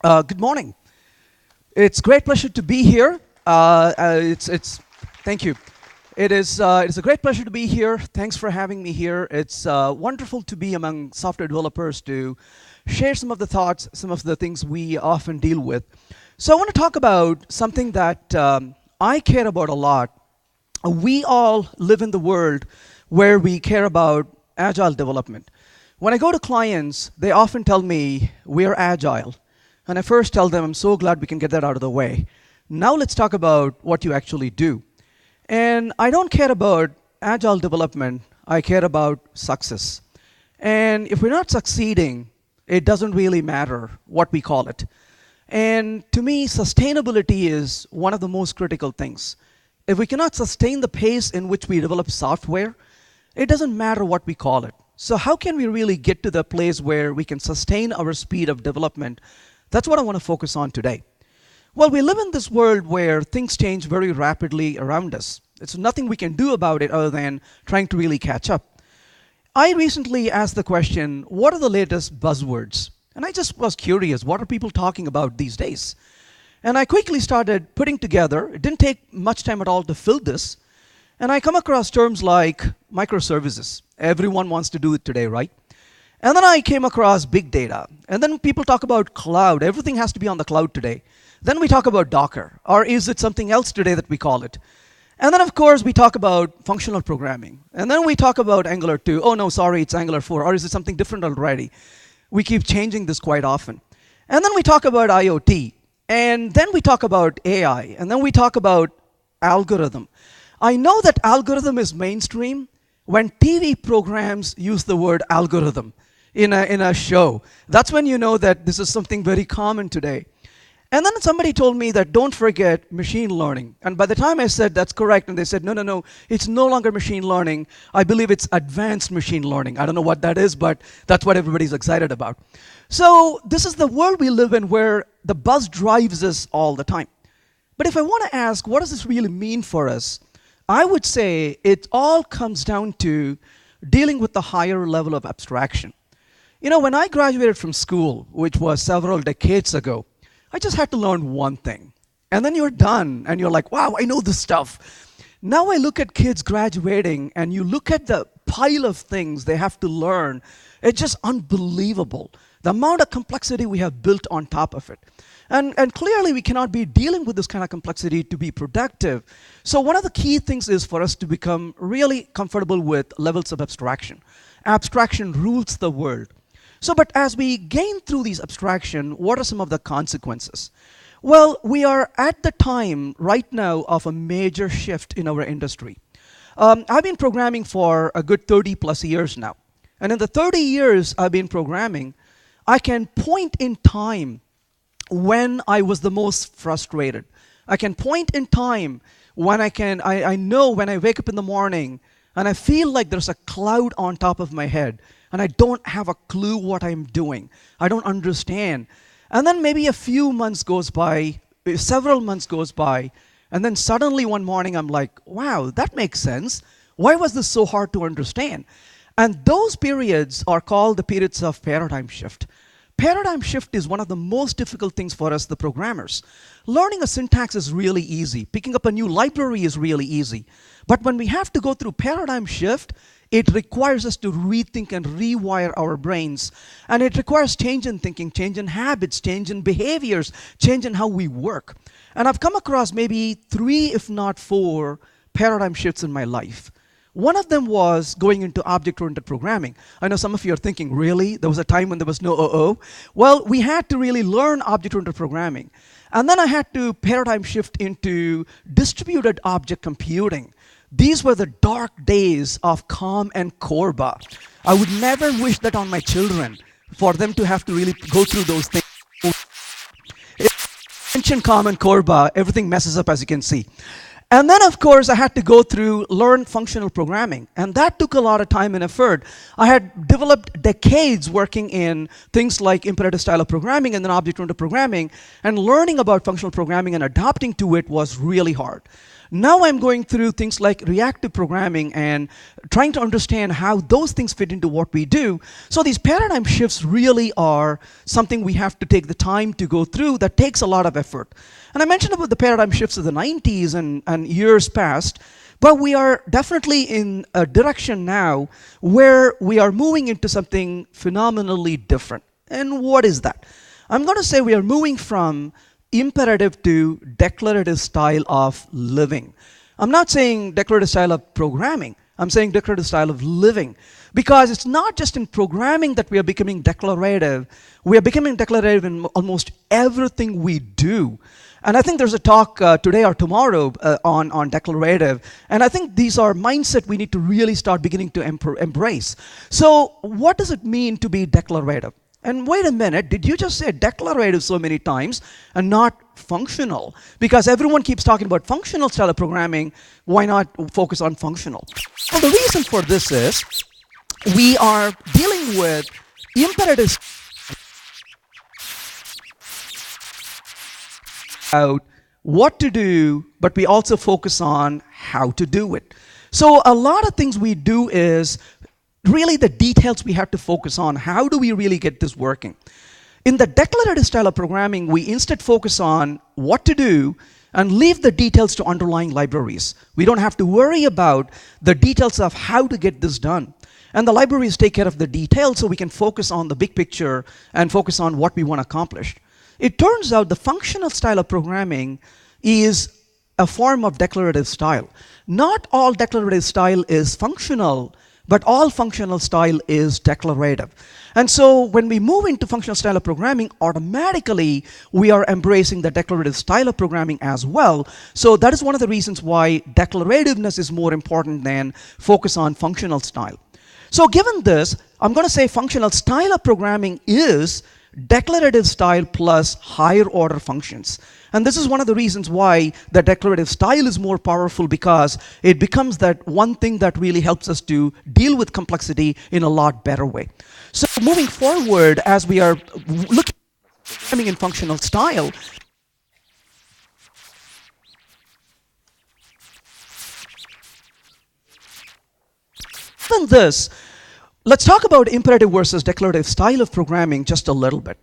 Good morning. It's great pleasure to be here. Thank you. It is a great pleasure to be here. Thanks for having me here. It's wonderful to be among software developers to share some of the thoughts, some of the things we often deal with. So I want to talk about something that I care about a lot. We all live in the world where we care about agile development. When I go to clients, they often tell me we're agile. And I first tell them, I'm so glad we can get that out of the way. Now let's talk about what you actually do. And I don't care about agile development, I care about success. And if we're not succeeding, it doesn't really matter what we call it. And to me, sustainability is one of the most critical things. If we cannot sustain the pace in which we develop software, it doesn't matter what we call it. So how can we really get to the place where we can sustain our speed of development? That's what I want to focus on today. Well, we live in this world where things change very rapidly around us. It's nothing we can do about it other than trying to really catch up. I recently asked the question, what are the latest buzzwords? And I just was curious, what are people talking about these days? And I quickly started putting together, it didn't take much time at all to fill this, and I come across terms like microservices. Everyone wants to do it today, right? And then I came across big data. And then people talk about cloud. Everything has to be on the cloud today. Then we talk about Docker. Or is it something else today that we call it? And then, of course, we talk about functional programming. And then we talk about Angular 2. Oh, no, sorry, it's Angular 4. Or is it something different already? We keep changing this quite often. And then we talk about IoT. And then we talk about AI. And then we talk about algorithm. I know that algorithm is mainstream when TV programs use the word algorithm in a show. That's when you know that this is something very common today. And then somebody told me that don't forget machine learning. And by the time I said that's correct, and they said, no, it's no longer machine learning. I believe it's advanced machine learning. I don't know what that is, but that's what everybody's excited about. So this is the world we live in where the buzz drives us all the time. But if I want to ask, what does this really mean for us? I would say it all comes down to dealing with the higher level of abstraction. You know, when I graduated from school, which was several decades ago, I just had to learn one thing. And then you're done, and you're like, wow, I know this stuff. Now I look at kids graduating, and you look at the pile of things they have to learn. It's just unbelievable, the amount of complexity we have built on top of it. And clearly, we cannot be dealing with this kind of complexity to be productive. So one of the key things is for us to become really comfortable with levels of abstraction. Abstraction rules the world. So, but as we gain through these abstraction, what are some of the consequences? Well, we are at the time right now of a major shift in our industry. I've been programming for a good 30 plus years now. And in the 30 years I've been programming, I can point in time when I was the most frustrated. I can point in time when I know when I wake up in the morning and I feel like there's a cloud on top of my head and I don't have a clue what I'm doing. I don't understand. And then maybe a few months goes by, several months goes by, and then suddenly one morning I'm like, wow, that makes sense. Why was this so hard to understand? And those periods are called the periods of paradigm shift. Paradigm shift is one of the most difficult things for us, the programmers. Learning a syntax is really easy. Picking up a new library is really easy. But when we have to go through paradigm shift, it requires us to rethink and rewire our brains. And it requires change in thinking, change in habits, change in behaviors, change in how we work. And I've come across maybe 3, if not 4, paradigm shifts in my life. One of them was going into object-oriented programming. I know some of you are thinking, really? There was a time when there was no OO? Well, we had to really learn object-oriented programming. And then I had to paradigm shift into distributed object computing. These were the dark days of COM and CORBA. I would never wish that on my children, for them to have to really go through those things. If I mention COM and CORBA, everything messes up, as you can see. And then, of course, I had to go through learn functional programming. And that took a lot of time and effort. I had developed decades working in things like imperative style of programming and then object-oriented programming. And learning about functional programming and adapting to it was really hard. Now I'm going through things like reactive programming and trying to understand how those things fit into what we do. So these paradigm shifts really are something we have to take the time to go through that takes a lot of effort. And I mentioned about the paradigm shifts of the 90s and years past, but we are definitely in a direction now where we are moving into something phenomenally different. And what is that? I'm going to say we are moving from imperative to declarative style of living. I'm not saying declarative style of programming. I'm saying declarative style of living. Because it's not just in programming that we are becoming declarative. We are becoming declarative in almost everything we do. And I think there's a talk today or tomorrow on declarative. And I think these are mindset we need to really start beginning to embrace. So what does it mean to be declarative? And wait a minute, did you just say declarative so many times and not functional? Because everyone keeps talking about functional style of programming, why not focus on functional? Well, the reason for this is we are dealing with imperatives about what to do, but we also focus on how to do it. So a lot of things we do is really the details we have to focus on. How do we really get this working? In the declarative style of programming, we instead focus on what to do and leave the details to underlying libraries. We don't have to worry about the details of how to get this done. And the libraries take care of the details so we can focus on the big picture and focus on what we want to accomplish. It turns out the functional style of programming is a form of declarative style. Not all declarative style is functional, but all functional style is declarative. And so when we move into functional style of programming, automatically we are embracing the declarative style of programming as well. So that is one of the reasons why declarativeness is more important than focus on functional style. So given this, I'm going to say functional style of programming is declarative style plus higher order functions. And this is one of the reasons why the declarative style is more powerful, because it becomes that one thing that really helps us to deal with complexity in a lot better way. So moving forward, as we are looking at programming in functional style, given this, let's talk about imperative versus declarative style of programming just a little bit.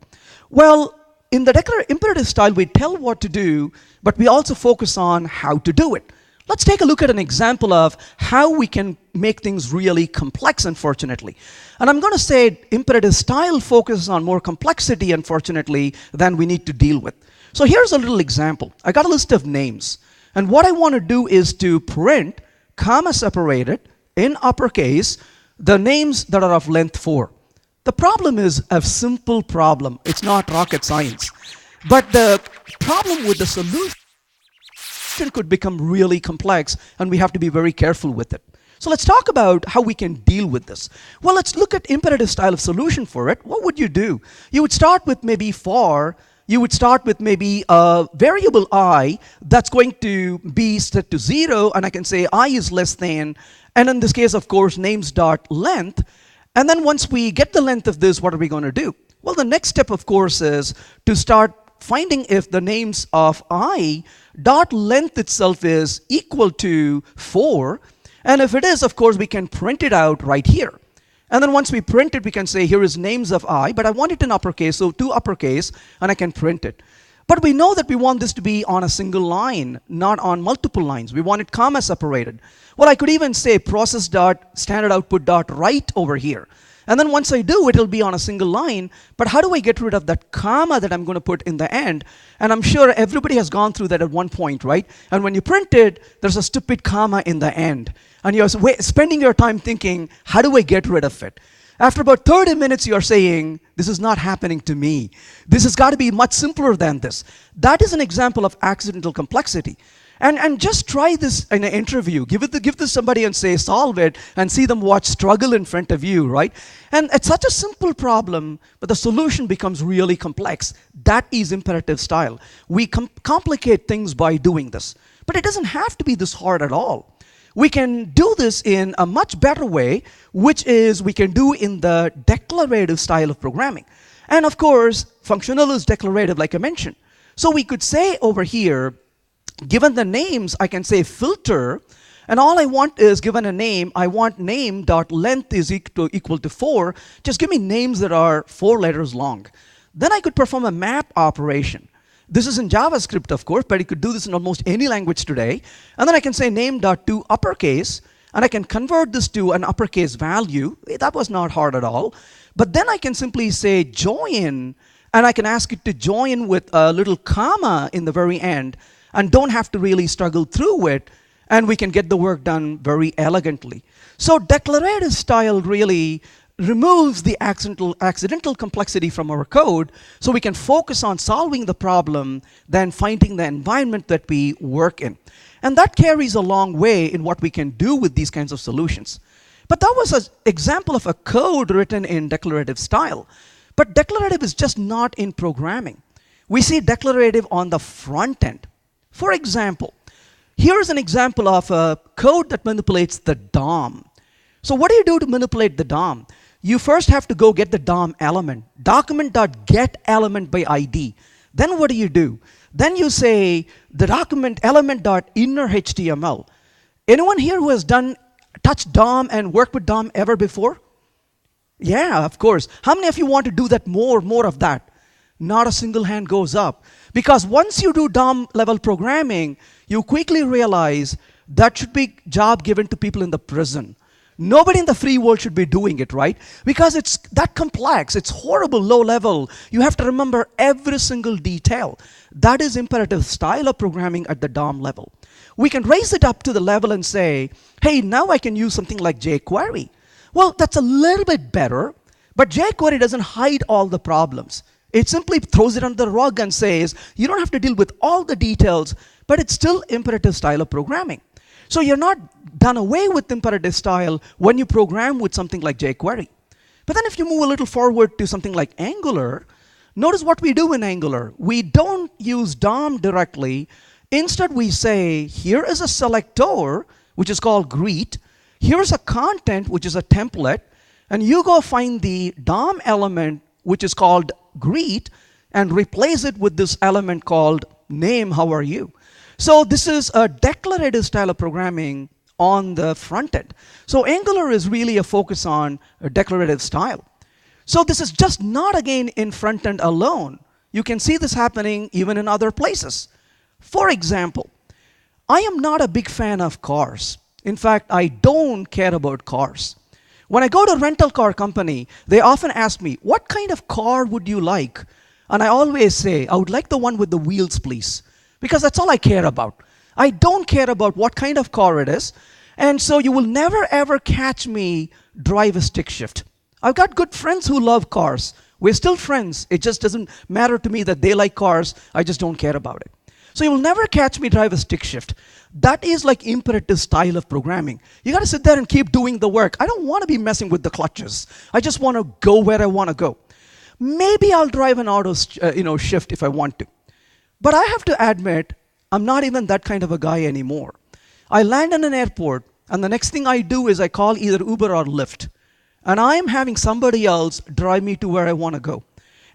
Well, in the imperative style, we tell what to do, but we also focus on how to do it. Let's take a look at an example of how we can make things really complex, unfortunately. And I'm going to say imperative style focuses on more complexity, unfortunately, than we need to deal with. So here's a little example. I got a list of names. And what I want to do is to print, comma separated, in uppercase, the names that are of length 4. The problem is a simple problem. It's not rocket science. But the problem with the solution could become really complex, and we have to be very careful with it. So let's talk about how we can deal with this. Well, let's look at imperative style of solution for it. What would you do? You would start with maybe for. You would start with maybe a variable I that's going to be set to 0, and I can say I is less than, and in this case, of course, names dot length. And then once we get the length of this, what are we going to do? Well, the next step, of course, is to start finding if the names of I dot length itself is equal to 4. And if it is, of course, we can print it out right here. And then once we print it, we can say here is names of I, but I want it in uppercase, so to uppercase, and I can print it. But we know that we want this to be on a single line, not on multiple lines. We want it comma separated. Well, I could even say process dot standard output dot write over here. And then once I do, it'll be on a single line. But how do I get rid of that comma that I'm going to put in the end? And I'm sure everybody has gone through that at one point, right? And when you print it, there's a stupid comma in the end. And you're spending your time thinking, how do I get rid of it? After about 30 minutes, you're saying, this is not happening to me. This has got to be much simpler than this. That is an example of accidental complexity. And just try this in an interview. Give this to somebody and say, solve it, and see them watch struggle in front of you, right? And it's such a simple problem, but the solution becomes really complex. That is imperative style. We complicate things by doing this. But it doesn't have to be this hard at all. We can do this in a much better way, which is we can do in the declarative style of programming. And of course, functional is declarative, like I mentioned. So we could say over here, Given the names, I can say filter, and all I want is, given a name, I want name.length is equal to 4. Just give me names that are 4 letters long. Then I could perform a map operation. This is in JavaScript, of course, but you could do this in almost any language today. And then I can say name.to uppercase, and I can convert this to an uppercase value. That was not hard at all. But then I can simply say join, and I can ask it to join with a little comma in the very end, and don't have to really struggle through it, and we can get the work done very elegantly. So declarative style really removes the accidental complexity from our code, so we can focus on solving the problem than finding the environment that we work in. And that carries a long way in what we can do with these kinds of solutions. But that was an example of a code written in declarative style. But declarative is just not in programming. We see declarative on the front end. For example, here's an example of a code that manipulates the DOM. So what do you do to manipulate the DOM? You first have to go get the DOM element, document.getElement by ID. Then what do? Then you say the document element.innerHTML. Anyone here who has touched DOM and worked with DOM ever before? Yeah, of course. How many of you want to do that more of that? Not a single hand goes up. Because once you do DOM level programming, you quickly realize that should be job given to people in the prison. Nobody in the free world should be doing it, right? Because it's that complex. It's horrible low level. You have to remember every single detail. That is imperative style of programming at the DOM level. We can raise it up to the level and say, hey, now I can use something like jQuery. Well, that's a little bit better, but jQuery doesn't hide all the problems. It simply throws it under the rug and says, you don't have to deal with all the details, but it's still imperative style of programming. So you're not done away with imperative style when you program with something like jQuery. But then if you move a little forward to something like Angular, notice what we do in Angular. We don't use DOM directly. Instead, we say, here is a selector, which is called greet. Here's a content, which is a template. And you go find the DOM element, which is called greet, and replace it with this element called name, how are you? So this is a declarative style of programming on the front end. So Angular is really a focus on a declarative style. So this is just not, again, in front end alone. You can see this happening even in other places. For example, I am not a big fan of cars. In fact, I don't care about cars. When I go to a rental car company, they often ask me, what kind of car would you like? And I always say, I would like the one with the wheels, please. Because that's all I care about. I don't care about what kind of car it is. And so you will never ever catch me drive a stick shift. I've got good friends who love cars. We're still friends. It just doesn't matter to me that they like cars. I just don't care about it. So you will never catch me drive a stick shift. That is like imperative style of programming. You got to sit there and keep doing the work. I don't want to be messing with the clutches. I just want to go where I want to go. Maybe I'll drive an auto shift if I want to. But I have to admit, I'm not even that kind of a guy anymore. I land in an airport, and the next thing I do is I call either Uber or Lyft. And I'm having somebody else drive me to where I want to go.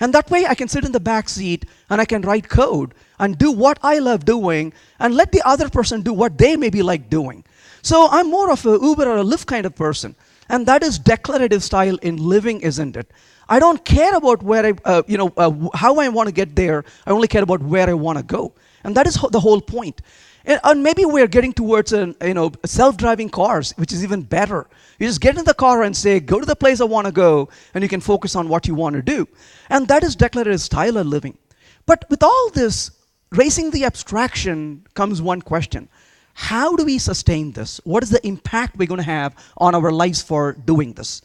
And that way I can sit in the back seat and I can write code and do what I love doing and let the other person do what they maybe like doing. So I'm more of a Uber or a Lyft kind of person. And that is declarative style in living, isn't it? I don't care about where how I want to get there. I only care about where I want to go. And that is the whole point. And maybe we're getting towards self-driving cars, which is even better. You just get in the car and say, go to the place I want to go, and you can focus on what you want to do. And that is declarative style of living. But with all this, raising the abstraction comes one question. How do we sustain this? What is the impact we're going to have on our lives for doing this?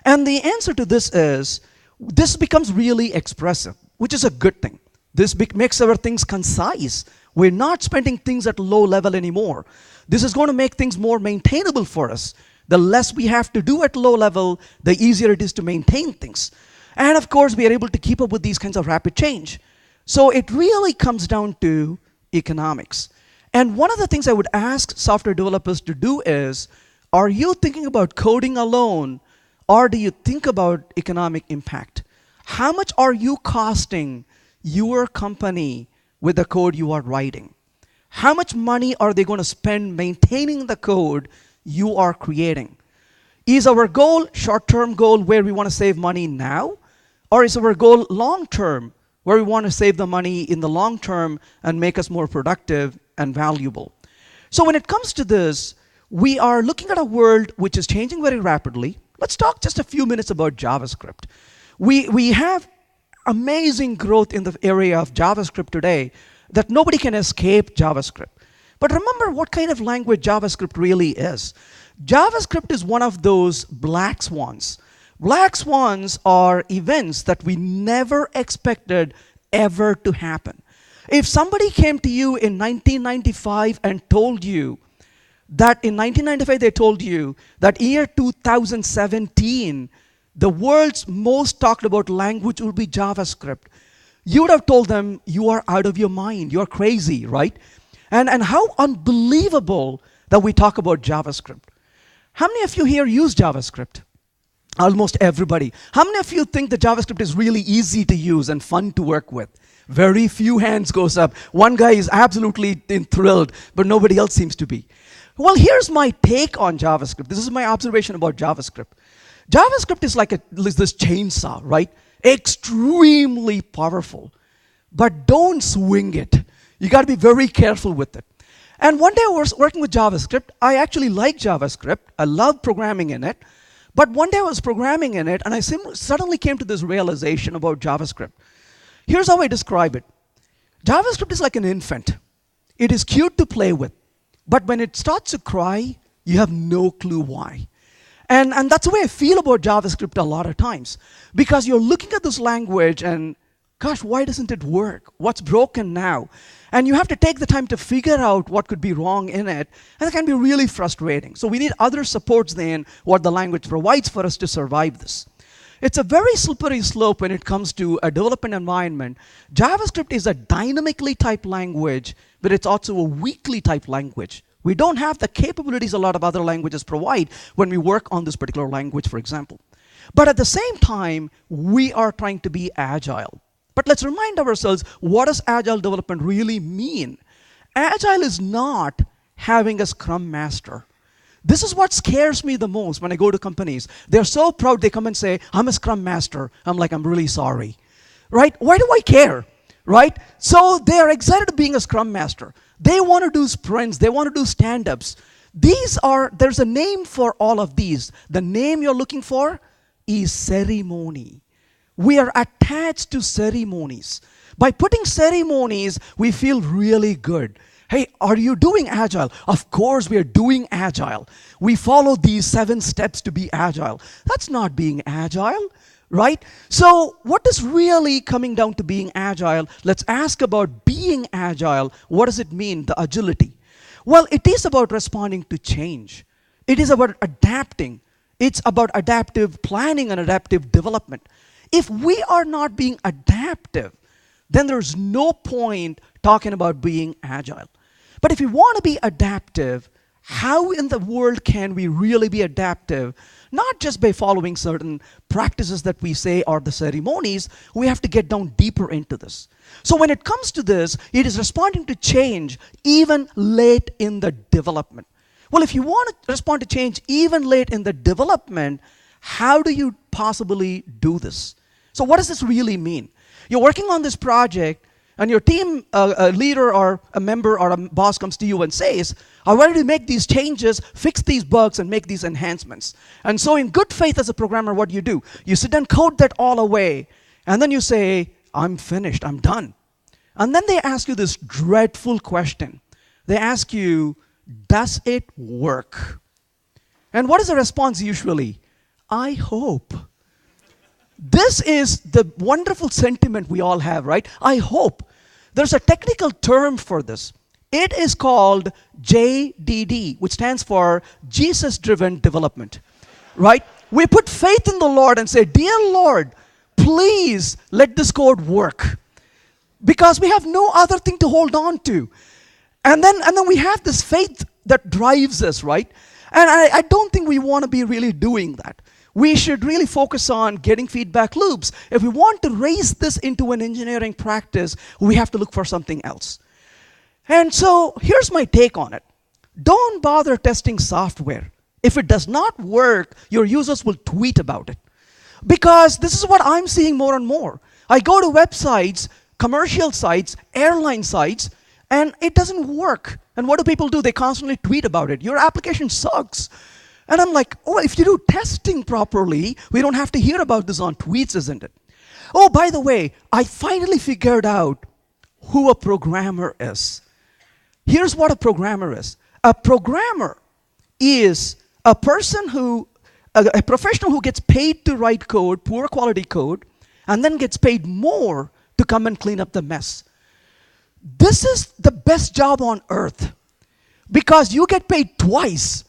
And the answer to this is, this becomes really expressive, which is a good thing. This makes our things concise. We're not spending things at low level anymore. This is going to make things more maintainable for us. The less we have to do at low level, the easier it is to maintain things. And of course, we are able to keep up with these kinds of rapid change. So it really comes down to economics. And one of the things I would ask software developers to do is, are you thinking about coding alone, or do you think about economic impact? How much are you costing your company with the code you are writing? How much money are they going to spend maintaining the code you are creating? Is our goal short-term goal where we want to save money now? Or is our goal long-term where we want to save the money in the long term and make us more productive and valuable? So when it comes to this, we are looking at a world which is changing very rapidly. Let's talk just a few minutes about JavaScript. We have amazing growth in the area of JavaScript today that nobody can escape JavaScript. But remember what kind of language JavaScript really is. JavaScript is one of those black swans. Black swans are events that we never expected ever to happen. If somebody came to you in 1995 and told you that in 1995 they told you that year 2017, the world's most talked about language will be JavaScript, you would have told them, you are out of your mind, you're crazy, right? And how unbelievable that we talk about JavaScript. How many of you here use JavaScript? Almost everybody. How many of you think that JavaScript is really easy to use and fun to work with? Very few hands goes up. One guy is absolutely thrilled, but nobody else seems to be. Well, here's my take on JavaScript. This is my observation about JavaScript. JavaScript is like this chainsaw, right? Extremely powerful. But don't swing it. You got to be very careful with it. And one day I was working with JavaScript. I actually like JavaScript. I love programming in it. But one day I was programming in it, and I suddenly came to this realization about JavaScript. Here's how I describe it. JavaScript is like an infant. It is cute to play with. But when it starts to cry, you have no clue why. And that's the way I feel about JavaScript a lot of times. Because you're looking at this language and, gosh, why doesn't it work? What's broken now? And you have to take the time to figure out what could be wrong in it. And it can be really frustrating. So we need other supports than what the language provides for us to survive this. It's a very slippery slope when it comes to a development environment. JavaScript is a dynamically typed language, but it's also a weakly typed language. We don't have the capabilities a lot of other languages provide when we work on this particular language, for example. But at the same time, we are trying to be agile. But let's remind ourselves, what does agile development really mean? Agile is not having a scrum master. This is what scares me the most when I go to companies. They're so proud, they come and say, I'm a scrum master. I'm like, I'm really sorry. Right? Why do I care? Right? So they're excited about being a scrum master. They want to do sprints. They want to do stand-ups. There's a name for all of these. The name you're looking for is ceremony. We are attached to ceremonies. By putting ceremonies, we feel really good. Hey, are you doing agile? Of course we are doing agile. We follow these 7 steps to be agile. That's not being agile, right? So what is really coming down to being agile? Let's ask about being agile. What does it mean, the agility? Well, it is about responding to change. It is about adapting. It's about adaptive planning and adaptive development. If we are not being adaptive, then there's no point talking about being agile. But if we want to be adaptive, how in the world can we really be adaptive? Not just by following certain practices that we say are the ceremonies, we have to get down deeper into this. So when it comes to this, it is responding to change even late in the development. Well, if you want to respond to change even late in the development, how do you possibly do this? So what does this really mean? You're working on this project, and your team a leader or a member or a boss comes to you and says, I want to make these changes, fix these bugs, and make these enhancements. And so in good faith as a programmer, what do? You sit and code that all away, and then you say, I'm finished, I'm done. And then they ask you this dreadful question. They ask you, does it work? And what is the response usually? I hope. This is the wonderful sentiment we all have, right? I hope. There's a technical term for this. It is called JDD, which stands for Jesus-driven development, right? We put faith in the Lord and say, Dear Lord, please let this code work. Because we have no other thing to hold on to. And then we have this faith that drives us, right? And I don't think we want to be really doing that. We should really focus on getting feedback loops. If we want to raise this into an engineering practice, we have to look for something else. And so here's my take on it. Don't bother testing software. If it does not work, your users will tweet about it. Because this is what I'm seeing more and more. I go to websites, commercial sites, airline sites, and it doesn't work. And what do people do? They constantly tweet about it. Your application sucks. And I'm like, oh, if you do testing properly, we don't have to hear about this on tweets, isn't it? Oh, by the way, I finally figured out who a programmer is. Here's what a programmer is. A programmer is a person who, a professional who gets paid to write code, poor quality code, and then gets paid more to come and clean up the mess. This is the best job on earth because you get paid twice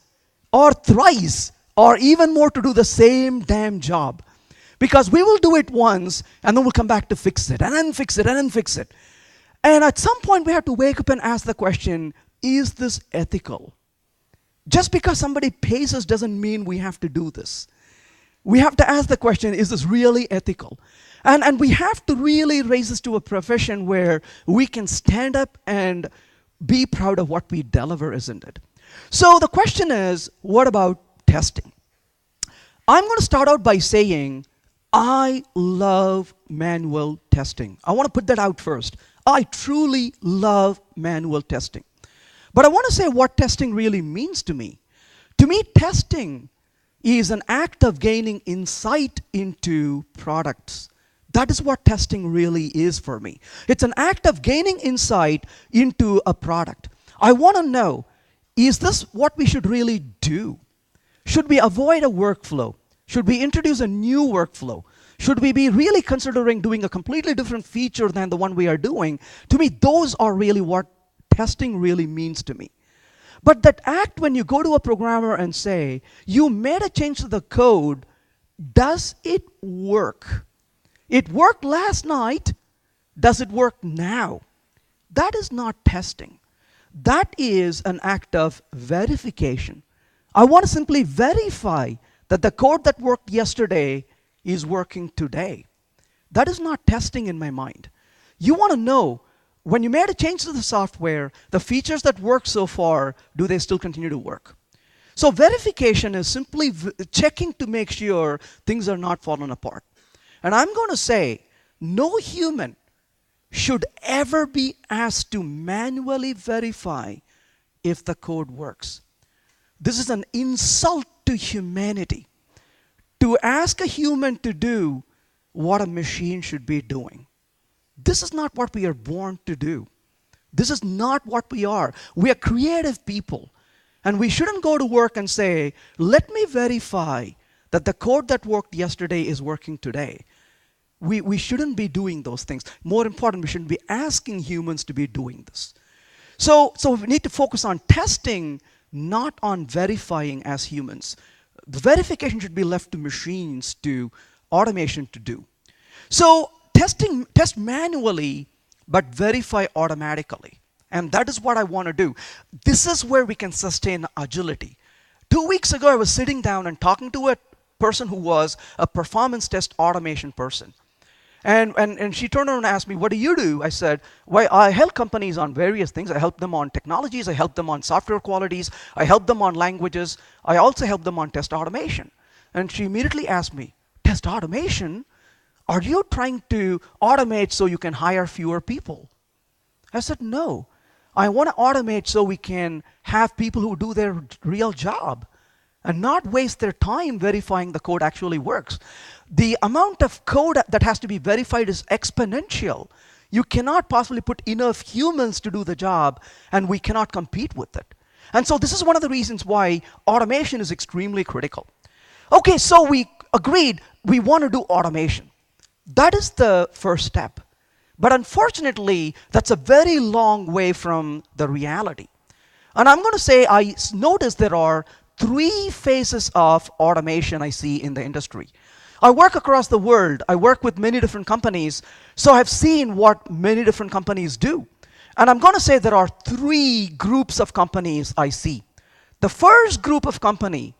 or thrice or even more to do the same damn job. Because we will do it once and then we'll come back to fix it and then fix it and then fix it. And at some point we have to wake up and ask the question, is this ethical? Just because somebody pays us doesn't mean we have to do this. We have to ask the question, is this really ethical? And we have to really raise this to a profession where we can stand up and be proud of what we deliver, isn't it? So the question is, what about testing? I'm going to start out by saying, I love manual testing. I want to put that out first. I truly love manual testing. But I want to say what testing really means to me. To me, testing is an act of gaining insight into products. That is what testing really is for me. It's an act of gaining insight into a product. I want to know, is this what we should really do? Should we avoid a workflow? Should we introduce a new workflow? Should we be really considering doing a completely different feature than the one we are doing? To me, those are really what testing really means to me. But that act when you go to a programmer and say, you made a change to the code, does it work? It worked last night, does it work now? That is not testing. That is an act of verification. I want to simply verify that the code that worked yesterday is working today. That is not testing in my mind. You want to know, when you made a change to the software, the features that worked so far, do they still continue to work? So verification is simply checking to make sure things are not falling apart. And I'm going to say, no human should ever be asked to manually verify if the code works. This is an insult to humanity, to ask a human to do what a machine should be doing. This is not what we are born to do. This is not what we are. We are creative people. And we shouldn't go to work and say, let me verify that the code that worked yesterday is working today. We shouldn't be doing those things. More important, we shouldn't be asking humans to be doing this. So we need to focus on testing, not on verifying as humans. The verification should be left to machines, to automation to do. So test manually, but verify automatically. And that is what I want to do. This is where we can sustain agility. 2 weeks ago, I was sitting down and talking to a person who was a performance test automation person. And she turned around and asked me, what do you do? I said, well, I help companies on various things. I help them on technologies. I help them on software qualities. I help them on languages. I also help them on test automation. And she immediately asked me, test automation? Are you trying to automate so you can hire fewer people? I said, no. I want to automate so we can have people who do their real job and not waste their time verifying the code actually works. The amount of code that has to be verified is exponential. You cannot possibly put enough humans to do the job, and we cannot compete with it. And so this is one of the reasons why automation is extremely critical. Okay, so we agreed we want to do automation. That is the first step. But unfortunately, that's a very long way from the reality. And I'm going to say I noticed there are 3 phases of automation I see in the industry. I work across the world. I work with many different companies. So I've seen what many different companies do. And I'm going to say there are 3 groups of companies I see. The first group of company,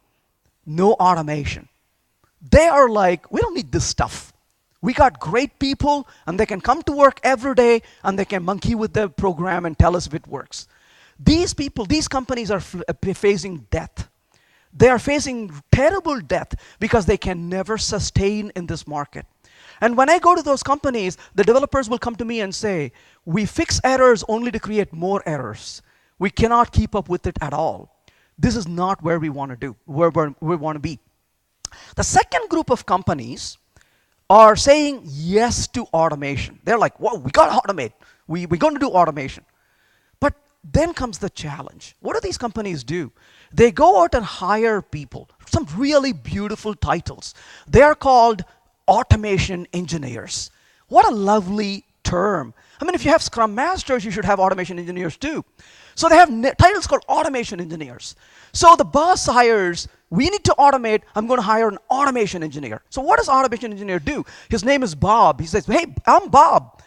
no automation. They are like, we don't need this stuff. We got great people, and they can come to work every day, and they can monkey with the program and tell us if it works. These people, these companies are facing death. They are facing terrible death because they can never sustain in this market. And when I go to those companies, the developers will come to me and say, we fix errors only to create more errors. We cannot keep up with it at all. This is not where we want to do, where we want to be. The second group of companies are saying yes to automation. They're like, whoa, we got to automate. We're going to do automation. But then comes the challenge. What do these companies do? They go out and hire people, some really beautiful titles. They are called automation engineers. What a lovely term. I mean, if you have Scrum Masters, you should have automation engineers too. So they have titles called automation engineers. So the boss hires, we need to automate, I'm going to hire an automation engineer. So what does automation engineer do? His name is Bob. He says, hey, I'm Bob.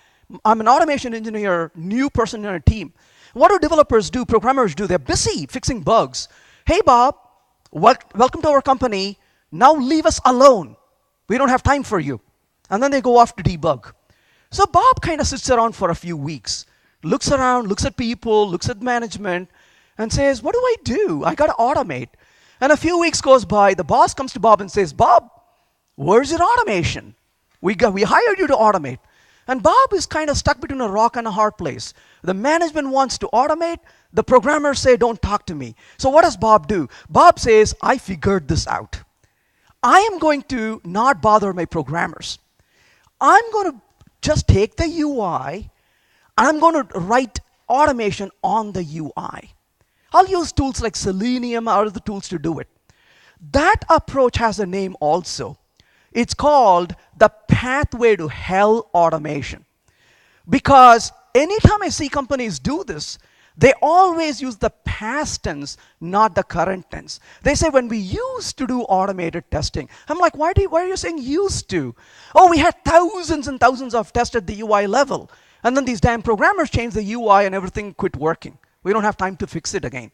I'm an automation engineer, new person in our team. What do developers do, programmers do? They're busy fixing bugs. Hey, Bob, welcome to our company. Now leave us alone. We don't have time for you. And then they go off to debug. So Bob kind of sits around for a few weeks, looks around, looks at people, looks at management, and says, what do I do? I got to automate. And a few weeks goes by, the boss comes to Bob and says, Bob, where's your automation? We hired you to automate. And Bob is kind of stuck between a rock and a hard place. The management wants to automate. The programmers say, don't talk to me. So what does Bob do? Bob says, I figured this out. I am going to not bother my programmers. I'm going to just take the UI, and I'm going to write automation on the UI. I'll use tools like Selenium or other tools to do it. That approach has a name also. It's called the pathway to hell automation. Because anytime I see companies do this, they always use the past tense, not the current tense. They say, when we used to do automated testing. I'm like, why are you saying used to? Oh, we had thousands and thousands of tests at the UI level. And then these damn programmers changed the UI and everything quit working. We don't have time to fix it again.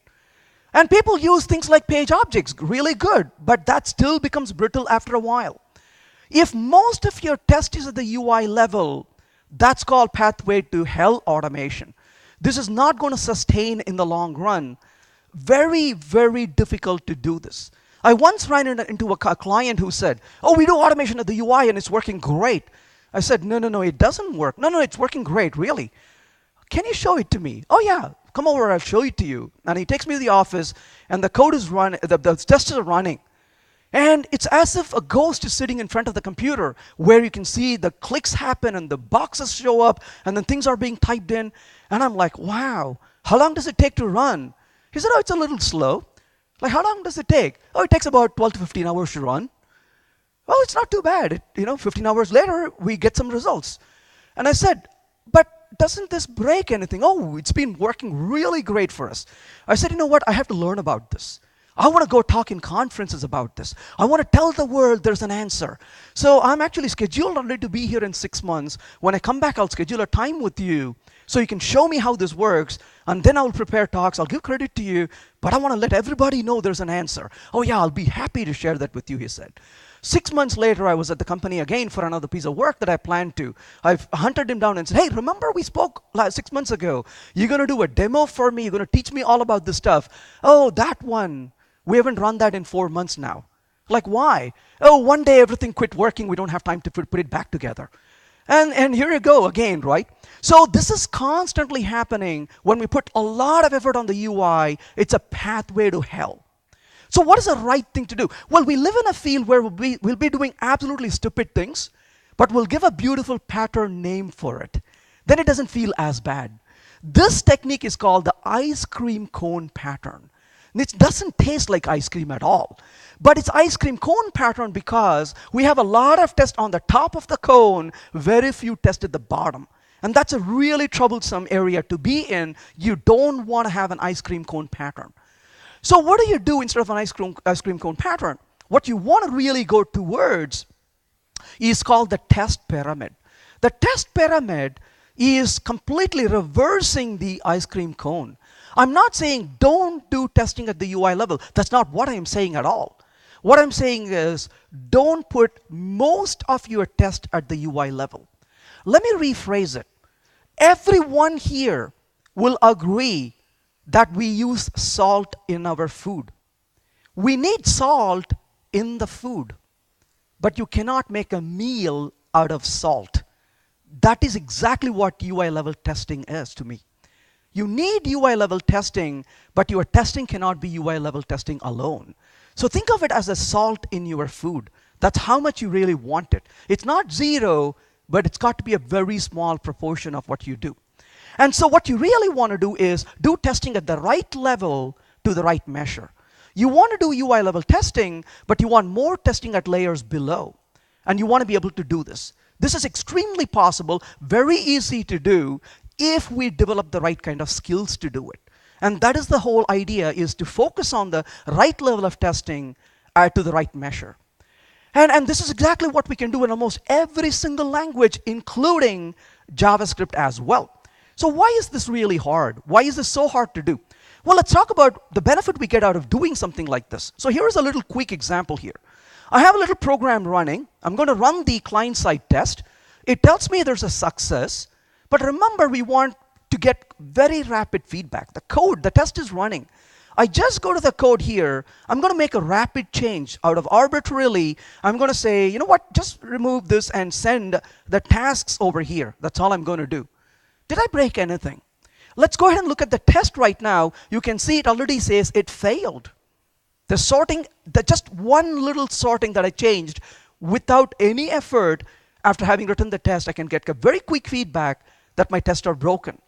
And people use things like page objects, really good, but that still becomes brittle after a while. If most of your test is at the UI level, that's called pathway to hell automation. This is not going to sustain in the long run. Very, very difficult to do this. I once ran into a client who said, oh, we do automation at the UI and it's working great. I said, no, it doesn't work. No, it's working great, really. Can you show it to me? Oh, yeah, come over, I'll show it to you. And he takes me to the office, and the code is running, the tests are running. And it's as if a ghost is sitting in front of the computer where you can see the clicks happen and the boxes show up and then things are being typed in. And I'm like, wow, how long does it take to run? He said, oh, it's a little slow. Like, how long does it take? Oh, it takes about 12 to 15 hours to run. Oh, it's not too bad. 15 hours later, we get some results. And I said, but doesn't this break anything? Oh, it's been working really great for us. I said, you know what? I have to learn about this. I want to go talk in conferences about this. I want to tell the world there's an answer. So I'm actually scheduled already to be here in 6 months. When I come back, I'll schedule a time with you so you can show me how this works, and then I'll prepare talks. I'll give credit to you, but I want to let everybody know there's an answer. Oh yeah, I'll be happy to share that with you, he said. 6 months later, I was at the company again for another piece of work that I planned to. I've hunted him down and said, hey, remember we spoke 6 months ago? You're going to do a demo for me. You're going to teach me all about this stuff. Oh, that one. We haven't run that in 4 months now. Like, why? Oh, one day everything quit working. We don't have time to put it back together. And here you go again, right? So this is constantly happening when we put a lot of effort on the UI. It's a pathway to hell. So what is the right thing to do? Well, we live in a field where we'll be doing absolutely stupid things, but we'll give a beautiful pattern name for it. Then it doesn't feel as bad. This technique is called the ice cream cone pattern. It doesn't taste like ice cream at all. But it's ice cream cone pattern because we have a lot of tests on the top of the cone, very few tests at the bottom. And that's a really troublesome area to be in. You don't want to have an ice cream cone pattern. So what do you do instead of an ice cream cone pattern? What you want to really go towards is called the test pyramid. The test pyramid is completely reversing the ice cream cone. I'm not saying don't do testing at the UI level. That's not what I am saying at all. What I'm saying is, don't put most of your test at the UI level. Let me rephrase it. Everyone here will agree that we use salt in our food. We need salt in the food, but you cannot make a meal out of salt. That is exactly what UI level testing is to me. You need UI level testing, but your testing cannot be UI level testing alone. So think of it as a salt in your food. That's how much you really want it. It's not zero, but it's got to be a very small proportion of what you do. And so what you really want to do is do testing at the right level to the right measure. You want to do UI level testing, but you want more testing at layers below. And you want to be able to do this. This is extremely possible, very easy to do if we develop the right kind of skills to do it. And that is the whole idea, is to focus on the right level of testing to the right measure. And this is exactly what we can do in almost every single language, including JavaScript as well. So why is this really hard? Why is this so hard to do? Well, let's talk about the benefit we get out of doing something like this. So here is a little quick example here. I have a little program running. I'm going to run the client-side test. It tells me there's a success. But remember, we want to get very rapid feedback. The code, the test is running. I just go to the code here. I'm going to make a rapid change out of arbitrarily. I'm going to say, you know what, just remove this and send the tasks over here. That's all I'm going to do. Did I break anything? Let's go ahead and look at the test right now. You can see it already says it failed. The sorting, just one little sorting that I changed without any effort, after having written the test, I can get a very quick feedback that my tests are broken.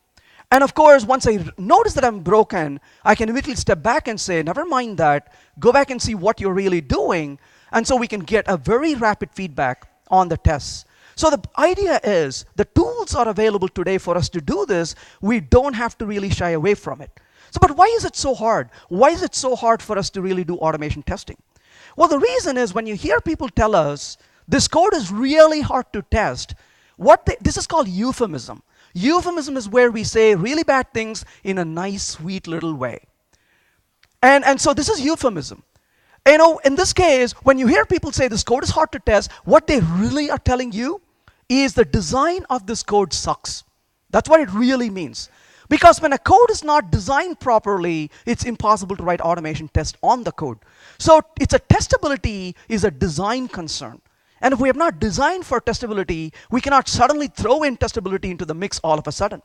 And of course, once I notice that I'm broken, I can immediately step back and say, never mind that, go back and see what you're really doing. And so we can get a very rapid feedback on the tests. So the idea is, the tools are available today for us to do this. We don't have to really shy away from it. So, but why is it so hard? Why is it so hard for us to really do automation testing? Well, the reason is, when you hear people tell us, this code is really hard to test, this is called euphemism. Euphemism is where we say really bad things in a nice, sweet little way. And so this is euphemism. You know, in this case, when you hear people say this code is hard to test, what they really are telling you is the design of this code sucks. That's what it really means. Because when a code is not designed properly, it's impossible to write automation tests on the code. So it's a testability is a design concern. And if we have not designed for testability, we cannot suddenly throw in testability into the mix all of a sudden.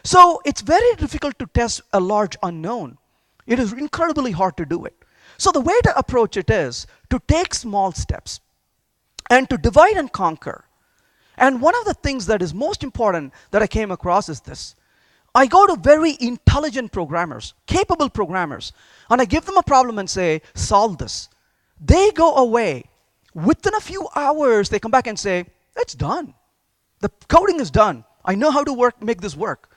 So it's very difficult to test a large unknown. It is incredibly hard to do it. So the way to approach it is to take small steps and to divide and conquer. And one of the things that is most important that I came across is this. I go to very intelligent programmers, capable programmers, and I give them a problem and say, solve this. They go away. Within a few hours, they come back and say, it's done. The coding is done. I know how to make this work.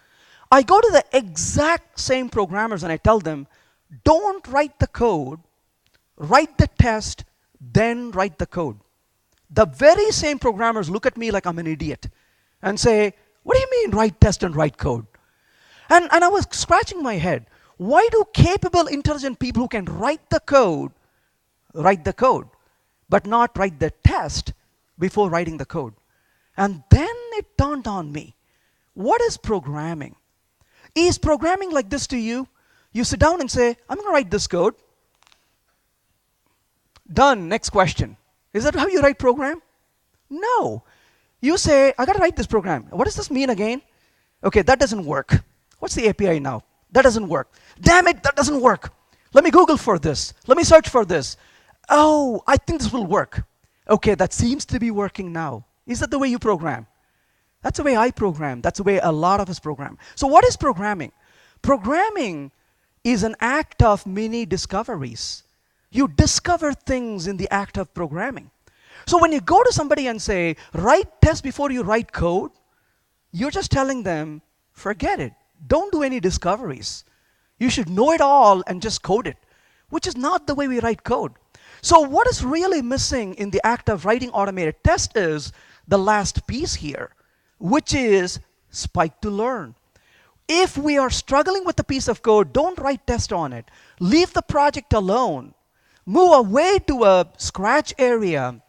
I go to the exact same programmers and I tell them, don't write the code, write the test, then write the code. The very same programmers look at me like I'm an idiot and say, what do you mean write test and write code? And I was scratching my head. Why do capable, intelligent people who can write the code, but not write the test before writing the code? And then it dawned on me, what is programming? Is programming like this to you? You sit down and say, I'm going to write this code. Done, next question. Is that how you write program? No. You say, I got to write this program. What does this mean again? Okay, that doesn't work. What's the API now? That doesn't work. Damn it, that doesn't work. Let me Google for this. Let me search for this. Oh, I think this will work. Okay, that seems to be working now. Is that the way you program? That's the way I program. That's the way a lot of us program. So what is programming? Programming is an act of mini discoveries. You discover things in the act of programming. So when you go to somebody and say, write test before you write code, you're just telling them, forget it. Don't do any discoveries. You should know it all and just code it, which is not the way we write code. So what is really missing in the act of writing automated test is the last piece here, which is spike to learn. If we are struggling with a piece of code, don't write test on it. Leave the project alone. Move away to a scratch area.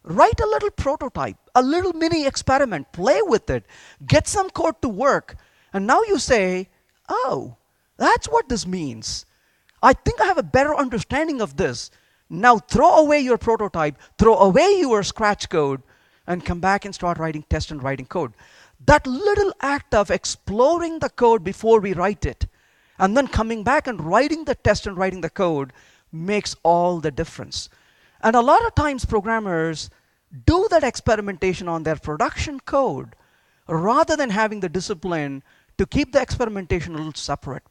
Write a little prototype, a little mini experiment, play with it, get some code to work, and now you say, oh, that's what this means. I think I have a better understanding of this. Now throw away your prototype, throw away your scratch code, and come back and start writing tests and writing code. That little act of exploring the code before we write it, and then coming back and writing the test and writing the code makes all the difference. And a lot of times programmers do that experimentation on their production code rather than having the discipline to keep the experimentation a little separate.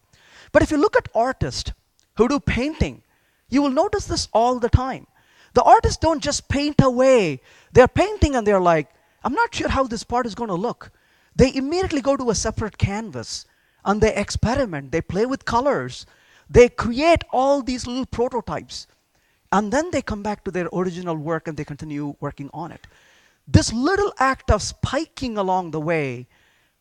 But if you look at artists who do painting, you will notice this all the time. The artists don't just paint away. They're painting and they're like, I'm not sure how this part is going to look. They immediately go to a separate canvas and they experiment. They play with colors. They create all these little prototypes. And then they come back to their original work and they continue working on it. This little act of spiking along the way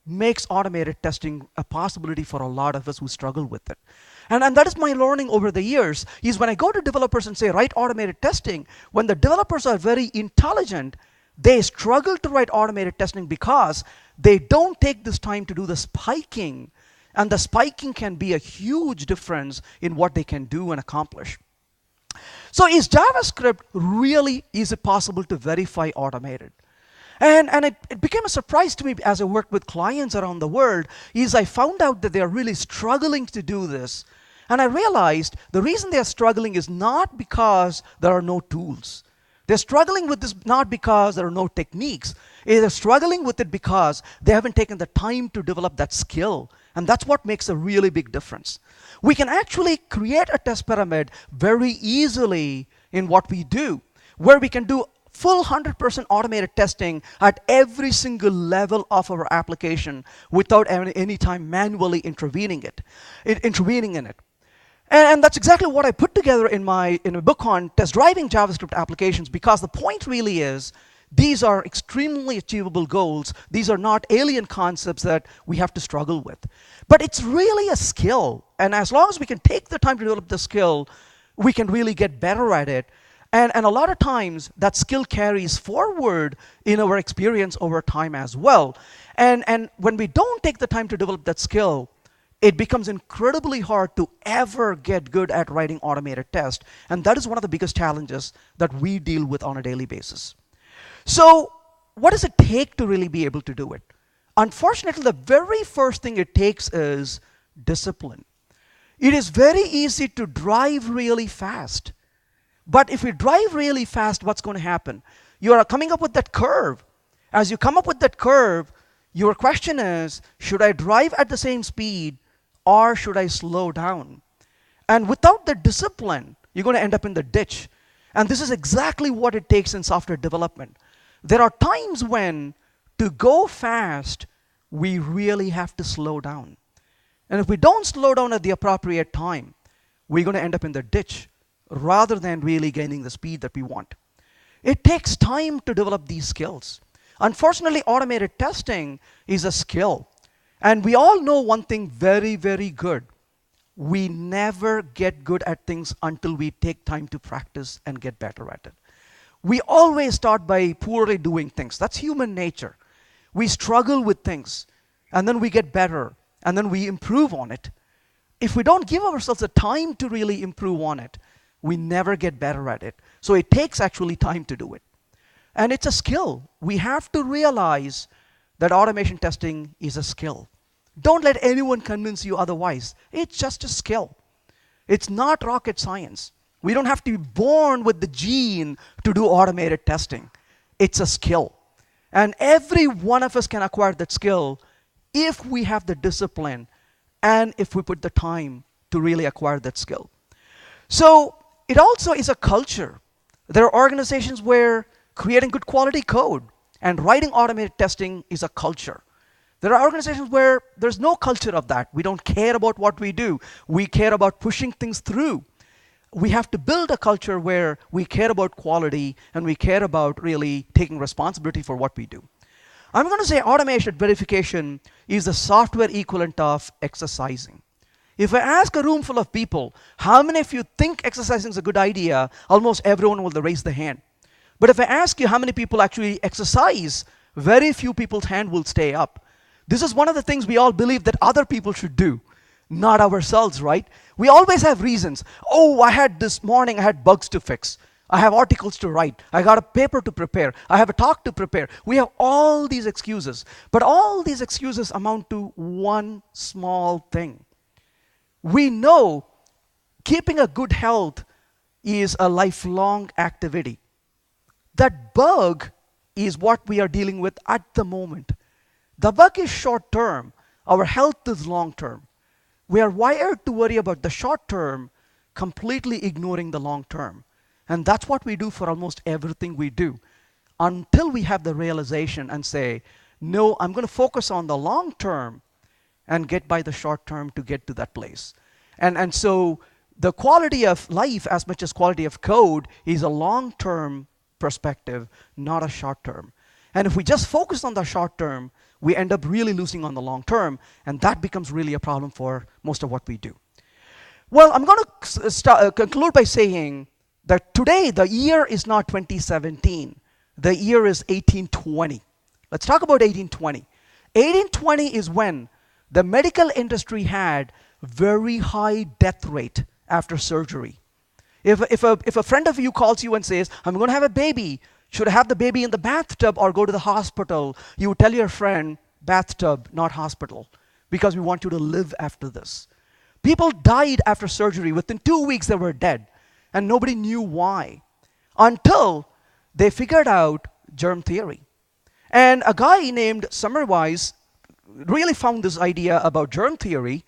makes automated testing a possibility for a lot of us who struggle with it. And that is my learning over the years, is when I go to developers and say, write automated testing, when the developers are very intelligent, they struggle to write automated testing because they don't take this time to do the spiking. And the spiking can be a huge difference in what they can do and accomplish. So is JavaScript really, is it possible to verify automated? And it became a surprise to me as I worked with clients around the world, is I found out that they're really struggling to do this. And I realized the reason they're struggling is not because there are no tools. They're struggling with this not because there are no techniques. They're struggling with it because they haven't taken the time to develop that skill. And that's what makes a really big difference. We can actually create a test pyramid very easily in what we do, where we can do full 100% automated testing at every single level of our application without any time manually intervening in it. And that's exactly what I put together in a book on test driving JavaScript applications, because the point really is these are extremely achievable goals. These are not alien concepts that we have to struggle with. But it's really a skill. And as long as we can take the time to develop the skill, we can really get better at it. And a lot of times that skill carries forward in our experience over time as well. And when we don't take the time to develop that skill, it becomes incredibly hard to ever get good at writing automated tests. And that is one of the biggest challenges that we deal with on a daily basis. So what does it take to really be able to do it? Unfortunately, the very first thing it takes is discipline. It is very easy to drive really fast. But if you drive really fast, what's going to happen? You are coming up with that curve. As you come up with that curve, your question is, should I drive at the same speed or should I slow down? And without the discipline, you're going to end up in the ditch. And this is exactly what it takes in software development. There are times when to go fast, we really have to slow down. And if we don't slow down at the appropriate time, we're going to end up in the ditch rather than really gaining the speed that we want. It takes time to develop these skills. Unfortunately, automated testing is a skill. And we all know one thing very, very good. We never get good at things until we take time to practice and get better at it. We always start by poorly doing things. That's human nature. We struggle with things, and then we get better, and then we improve on it. If we don't give ourselves the time to really improve on it, we never get better at it. So it takes actually time to do it. And it's a skill. We have to realize that automation testing is a skill. Don't let anyone convince you otherwise. It's just a skill. It's not rocket science. We don't have to be born with the gene to do automated testing. It's a skill. And every one of us can acquire that skill if we have the discipline and if we put the time to really acquire that skill. So it also is a culture. There are organizations where creating good quality code and writing automated testing is a culture. There are organizations where there's no culture of that. We don't care about what we do. We care about pushing things through. We have to build a culture where we care about quality and we care about really taking responsibility for what we do. I'm going to say automation verification is the software equivalent of exercising. If I ask a room full of people, how many of you think exercising is a good idea, almost everyone will raise their hand. But if I ask you how many people actually exercise, very few people's hand will stay up. This is one of the things we all believe that other people should do, not ourselves, right? We always have reasons. Oh, this morning I had bugs to fix. I have articles to write. I got a paper to prepare. I have a talk to prepare. We have all these excuses. But all these excuses amount to one small thing. We know keeping a good health is a lifelong activity. That bug is what we are dealing with at the moment. The bug is short term. Our health is long term. We are wired to worry about the short term, completely ignoring the long term. And that's what we do for almost everything we do, until we have the realization and say, no, I'm going to focus on the long term and get by the short term to get to that place. And so the quality of life, as much as quality of code, is a long-term perspective, not a short term. And if we just focus on the short term, we end up really losing on the long term, and that becomes really a problem for most of what we do. Well, I'm going to conclude by saying that today the year is not 2017. The year is 1820. Let's talk about 1820. 1820 is when the medical industry had very high death rate after surgery. If a friend of you calls you and says, I'm going to have a baby, should I have the baby in the bathtub or go to the hospital? You would tell your friend, bathtub, not hospital, because we want you to live after this. People died after surgery. Within 2 weeks, they were dead. And nobody knew why, until they figured out germ theory. And a guy named Semmelweis really found this idea about germ theory,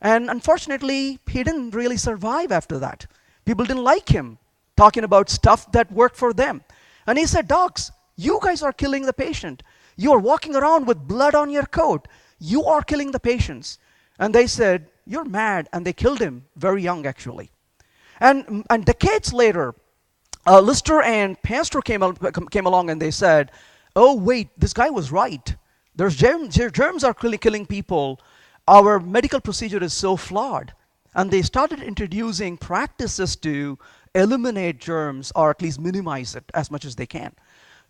and unfortunately, he didn't really survive after that. People didn't like him talking about stuff that worked for them. And he said, docs, you guys are killing the patient. You are walking around with blood on your coat. You are killing the patients. And they said, you're mad, and they killed him very young, actually. And decades later, Lister and Pasteur came along and they said, oh, wait, this guy was right. There's germs are killing people. Our medical procedure is so flawed. And they started introducing practices to eliminate germs, or at least minimize it as much as they can.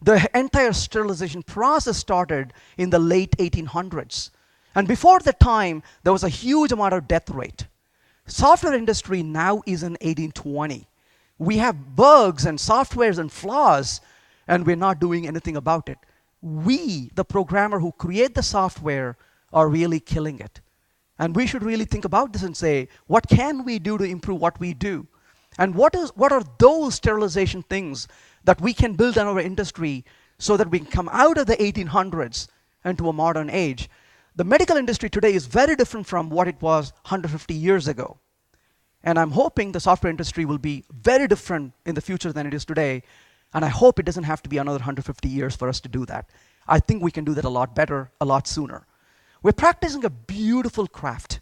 The entire sterilization process started in the late 1800s. And before that time, there was a huge amount of death rate. Software industry now is in 1820. We have bugs and softwares and flaws, and we're not doing anything about it. We, the programmer who create the software, are really killing it. And we should really think about this and say, what can we do to improve what we do? And what are those sterilization things that we can build in our industry so that we can come out of the 1800s into a modern age? The medical industry today is very different from what it was 150 years ago. And I'm hoping the software industry will be very different in the future than it is today. And I hope it doesn't have to be another 150 years for us to do that. I think we can do that a lot better, a lot sooner. We're practicing a beautiful craft.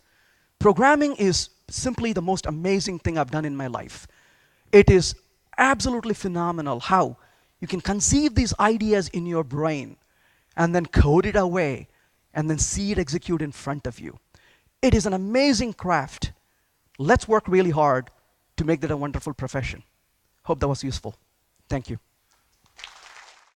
Programming is simply the most amazing thing I've done in my life. It is absolutely phenomenal how you can conceive these ideas in your brain and then code it away and then see it execute in front of you. It is an amazing craft. Let's work really hard to make that a wonderful profession. Hope that was useful. Thank you.